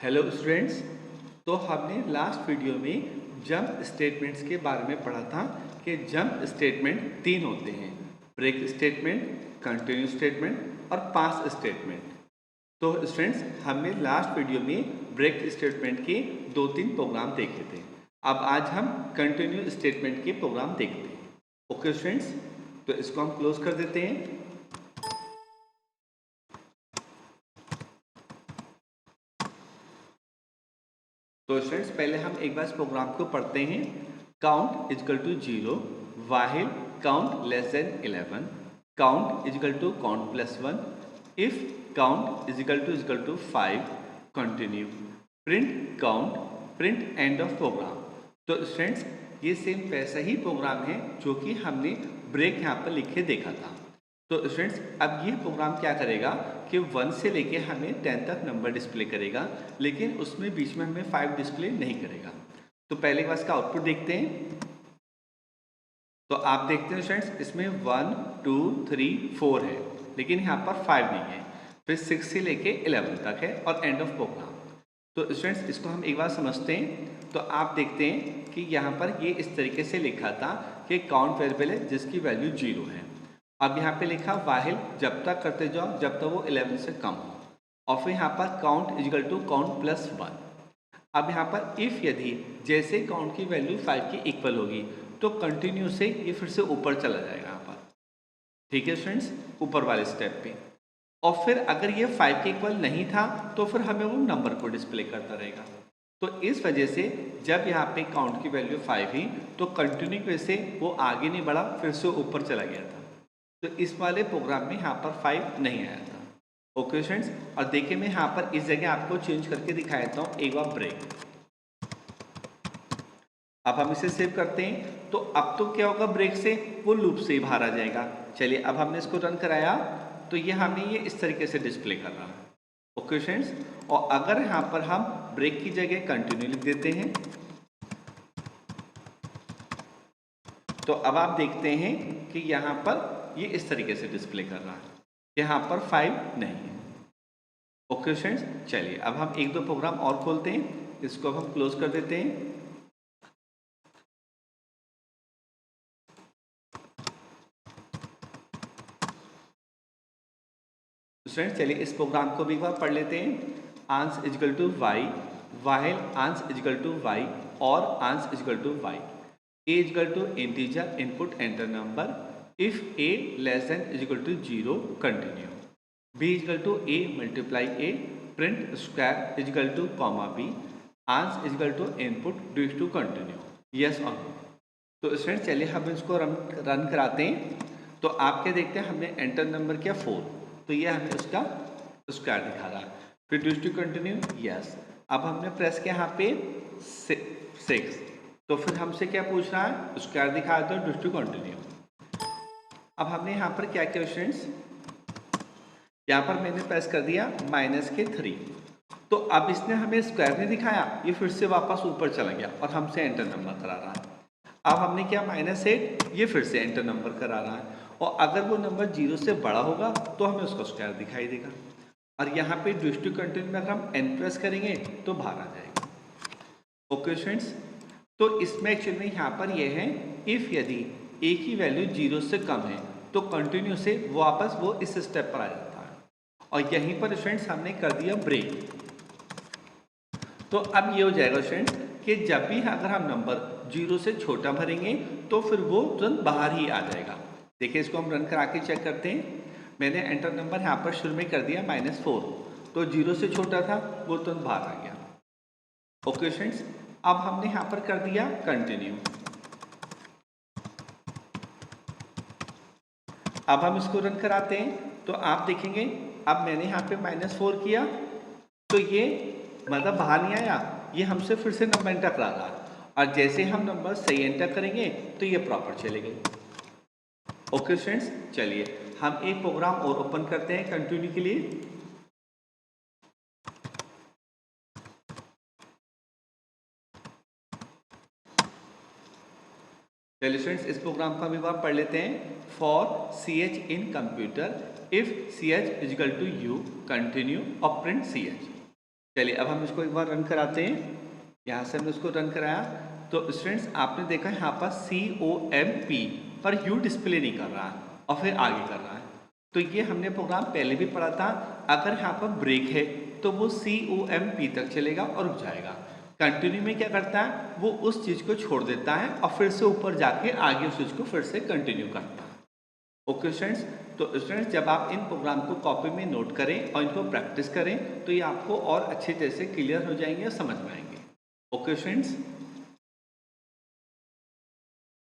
Hello students. तो हमने last video में जंप स्टेटमेंट्स के बारे में पढ़ा था कि जंप स्टेटमेंट तीन होते हैं, ब्रेक स्टेटमेंट, कंटिन्यू स्टेटमेंट और पास स्टेटमेंट। तो स्टूडेंट्स हमने लास्ट वीडियो में ब्रेक स्टेटमेंट के दो तीन प्रोग्राम देखे थे। अब आज हम कंटिन्यू स्टेटमेंट के प्रोग्राम देखते हैं। ओके स्टूडेंट्स, तो इसको हम क्लोज कर देते हैं। तो स्टूडेंट्स पहले हम एक बार इस प्रोग्राम को पढ़ते हैं। Count equal to 0 while count less than 11, count equal to count plus 1, if count equal to 5, continue, print count, print end of program. तो स्टूडेंट्स ये सेम वैसा ही प्रोग्राम है जो कि हमने ब्रेक यहाँ पर लिख के देखा था। तो स्टूडेंट्स अब ये प्रोग्राम क्या करेगा कि 1 से लेके हमें 10 तक नंबर डिस्प्ले करेगा, लेकिन उसमें बीच में हमें 5 डिस्प्ले नहीं करेगा। तो पहले बार इसका आउटपुट देखते हैं। तो आप देखते हैं स्टूडेंट्स इसमें 1 2 3 4 है, लेकिन यहाँ पर 5 नहीं है। फिर 6 से लेके 11 तक है और एंड ऑफ प्रोग्राम। तो स्टूडेंट्स इसको हम एक बार समझते हैं। तो आप देखते हैं कि यहाँ पर ये इस तरीके से लिखा था कि काउंट वेरिएबल है जिसकी वैल्यू 0 है। अब यहाँ पे लिखा वाहिल जब तक करते जाओ जब तक वो 11 से कम हो, और फिर यहाँ पर count equal to count plus 1। अब यहाँ पर इफ यदि जैसे काउंट की वैल्यू 5 की इक्वल होगी तो कंटिन्यू से ये फिर से ऊपर चला जाएगा यहाँ पर। ठीक है स्टूडेंट्स, ऊपर वाले स्टेप पे। और फिर अगर ये 5 के इक्वल नहीं था तो फिर हमें वो नंबर को डिस्प्ले करता रहेगा। तो इस वजह से जब यहाँ पे काउंट की वैल्यू 5 ही तो कंटिन्यू की वजह से वो आगे नहीं बढ़ा, फिर से ऊपर चला गया था। तो इस वाले प्रोग्राम में यहाँ पर 5 नहीं आया था। ओके स्टूडेंट्स, और देखिए मैं यहाँ पर इस जगह आपको चेंज करके दिखा देता हूँ एक बार ब्रेक। अब हम इसे सेव करते हैं। तो अब तो क्या होगा, ब्रेक से वो लूप से ही बाहर आ जाएगा। चलिए अब हमने इसको रन कराया तो ये हमें ये इस तरीके से डिस्प्ले कर रहा है। ओके स्टूडेंट्स, और अगर यहाँ पर हम ब्रेक की जगह कंटिन्यू लिख देते हैं तो अब आप देखते हैं कि यहाँ पर ये इस तरीके से डिस्प्ले कर रहा है, यहाँ पर 5 नहीं है। ओके स्टूडेंट्स, चलिए अब हम एक दो प्रोग्राम और खोलते हैं, इसको अब हम क्लोज कर देते हैं। स्टूडेंट्स चलिए इस प्रोग्राम को भी एक बार पढ़ लेते हैं। Ans equal to y while ans equal to y और ans equal to y, a equal to integer input enter number, if a less than equal to 0 continue, b equal to a multiply a, print square equal to comma b, ans equal to input do to continue, yes और no. तो students चलिए हम इसको run कराते हैं। तो आप क्या देखते हैं, हमने एंटर नंबर किया 4, तो ये हमें उसका स्क्वायर दिखा रहा है। फिर डू टू कंटिन्यू, यस। अब हमने प्रेस किया यहाँ पे 6, तो फिर हमसे क्या पूछ रहा है, स्क्वायर दिखा दो डू टू कंटिन्यू। अब हमने यहाँ पर क्या किया स्टूडेंट्स, यहाँ पर मैंने प्रेस कर दिया -3, तो अब इसने हमें स्क्वायर नहीं दिखाया, ये फिर से वापस ऊपर चला गया और हमसे एंटर नंबर करा रहा है। अब हमने क्या -8, ये फिर से एंटर नंबर करा रहा है, और अगर वो नंबर 0 से बड़ा होगा तो हमें उसका स्क्वायर दिखाई देगा। और यहाँ पे डू टू कंटिन्यू में अगर हम एन प्रेस करेंगे तो बाहर आ जाएगा। ओके स्टूडेंट्स, तो इसमें एक्चुअली में यहाँ पर ये है, इफ यदि ए की वैल्यू 0 से कम है तो कंटिन्यू से वापस वो इस स्टेप पर आ जाता है। और यहीं पर स्टूडेंट्स हमने कर दिया ब्रेक। तो अब ये हो जाएगा स्टूडेंट्स कि जब भी अगर हम नंबर 0 से छोटा भरेंगे तो फिर वो तुरंत बाहर ही आ जाएगा। देखिए इसको हम रन करा के चेक करते हैं। मैंने एंटर नंबर यहाँ पर शुरू में कर दिया -4, तो 0 से छोटा था वो तुरंत बाहर आ गया। ओके स्टूडेंट्स, अब हमने यहाँ पर कर दिया कंटिन्यू। अब हम इसको रन कराते हैं तो आप देखेंगे अब मैंने यहाँ पे -4 किया तो ये मतलब बाहर नहीं आया, ये हमसे फिर से नंबर एंटर करा रहा है। और जैसे हम नंबर सही एंटर करेंगे तो ये प्रॉपर चलेंगे। ओके स्टूडेंट्स, चलिए हम एक प्रोग्राम और ओपन करते हैं कंटिन्यू के लिए। चलिए स्टूडेंट्स इस प्रोग्राम का भी आप पढ़ लेते हैं। For CH in computer if CH equal to U continue और प्रिंट CH। चलिए अब हम इसको एक बार रन कराते हैं। यहाँ से हमने इसको रन कराया तो स्टूडेंट्स आपने देखा यहाँ पर COMP पर U डिस्प्ले नहीं कर रहा है और फिर आगे कर रहा है। तो ये हमने प्रोग्राम पहले भी पढ़ा था, अगर यहाँ पर ब्रेक है तो वो COMP तक चलेगा और रुक जाएगा। कंटिन्यू में क्या करता है, वो उस चीज़ को छोड़ देता है और फिर से ऊपर जाके आगे उस चीज़ को फिर से कंटिन्यू करता है। ओके स्टूडेंट्स, तो स्टूडेंट्स जब आप इन प्रोग्राम को कॉपी में नोट करें और इनको प्रैक्टिस करें तो ये आपको और अच्छे तरह से क्लियर हो जाएंगे और समझ में आएंगे। Okay students.